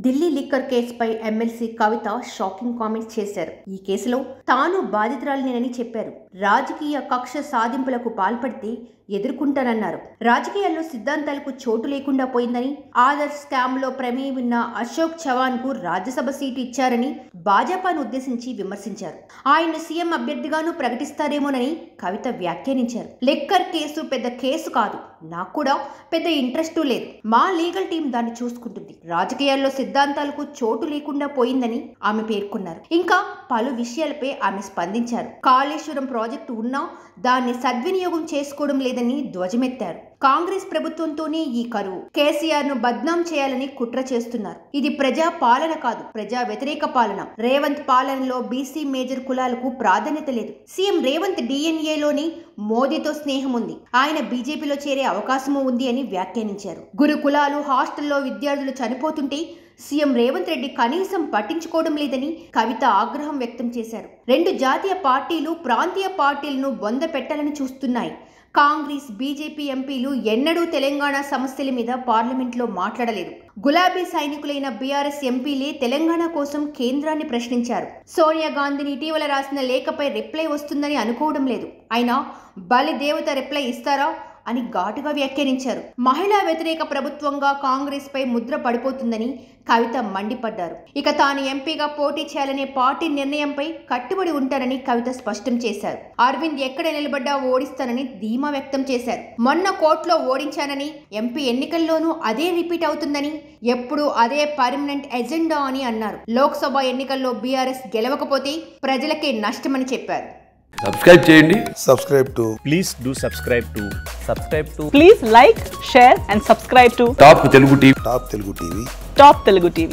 Delhi liquor కేసుపై MLC కవిత shocking comments చేశారు. ఈ కేసులో తాను బాధితురాలినేనని చెప్పారు. రాజకీయ కక్ష సాధింపులకు పాల్పడితే ఎదుర్కొంటానన్నారు. రాజకీయాల్లో సిద్ధాంతాలకు చోటు లేకుండా పోయిందని, ఆదర్శ్ స్కామ్ లో ప్రమేయం ఉన్న అశోక్ చవాన్ కు రాజ్యసభ సీటు ఇచ్చారని భాజపాను ఉద్దేశించి విమర్శించారు. ఆయన సీఎం అభ్యర్థిగాను ప్రకటిస్తారేమోనని కవిత వ్యాఖ్యానించారు. లిక్కర్ కేసు పెద్ద కేసు కాదు, నాకు కూడా పెద్ద ఇంట్రెస్టు లేదు. మా లీగల్ టీం దాన్ని చూసుకుంటుంది. రాజకీయాల్లో సిద్ధాంతాలకు చోటు లేకుండా పోయిందని ఆమె పేర్కొన్నారు. ఇంకా పలు విషయాలపై ఆమె స్పందించారు. కాళేశ్వరం ప్రాజెక్టు ఉన్నా దాన్ని సద్వినియోగం చేసుకోవడం లేదని ధ్వజమెత్తారు. కాంగ్రెస్ ప్రభుత్వంతోనే ఈ కరువు. కేసీఆర్ ను బద్నాం చేయాలని కుట్ర చేస్తున్నారు. ఇది ప్రజా పాలన కాదు, ప్రజా వ్యతిరేక పాలన. రేవంత్ పాలనలో బీసీ మేజర్ కులాలకు ప్రాధాన్యత లేదు. సీఎం రేవంత్ డిఎన్ఏలోని మోదీతో స్నేహం ఉంది. ఆయన బీజేపీలో చేరే అవకాశము ఉంది అని వ్యాఖ్యానించారు. గురుకులాలు హాస్టల్లో విద్యార్థులు చనిపోతుంటే సీఎం రేవంత్ రెడ్డి కనీసం పట్టించుకోవడం లేదని కవిత ఆగ్రహం వ్యక్తం చేశారు. రెండు జాతీయ పార్టీలు ప్రాంతీయ పార్టీలను బొంద పెట్టాలని చూస్తున్నాయి. కాంగ్రెస్ బీజేపీ ఎంపీలు ఎన్నడూ తెలంగాణ సమస్యల మీద పార్లమెంట్లో మాట్లాడలేదు. గులాబీ సైనికులైన బీఆర్ఎస్ ఎంపీలే తెలంగాణ కోసం కేంద్రాన్ని ప్రశ్నించారు. సోనియా గాంధీని ఇటీవల రాసిన లేఖపై రిప్లై వస్తుందని అనుకోవడం లేదు. అయినా బలి దేవత రిప్లై ఇస్తారా అని ఘాటుగా వ్యాఖ్యానించారు. మహిళా వ్యతిరేక ప్రభుత్వంగా కాంగ్రెస్ పై ముద్ర పడిపోతుందని కవిత మండిపడ్డారు. ఇక తాను ఎంపీగా పోటీ చేయాలనే పార్టీ నిర్ణయంపై కట్టుబడి ఉంటారని కవిత స్పష్టం చేశారు. అరవింద్ ఎక్కడ నిలబడ్డా ఓడిస్తానని ధీమా వ్యక్తం చేశారు. మొన్న కోర్టులో ఓడించానని, ఎంపీ ఎన్నికల్లోనూ అదే రిపీట్ అవుతుందని, ఎప్పుడూ అదే పర్మనెంట్ ఎజెండా అని అన్నారు. లోక్సభ ఎన్నికల్లో బీఆర్ఎస్ గెలవకపోతే ప్రజలకే నష్టమని చెప్పారు. సబ్స్క్రైబ్ చేయండి. Please do subscribe to. Please like, share and subscribe to top Telugu TV. Top Telugu TV.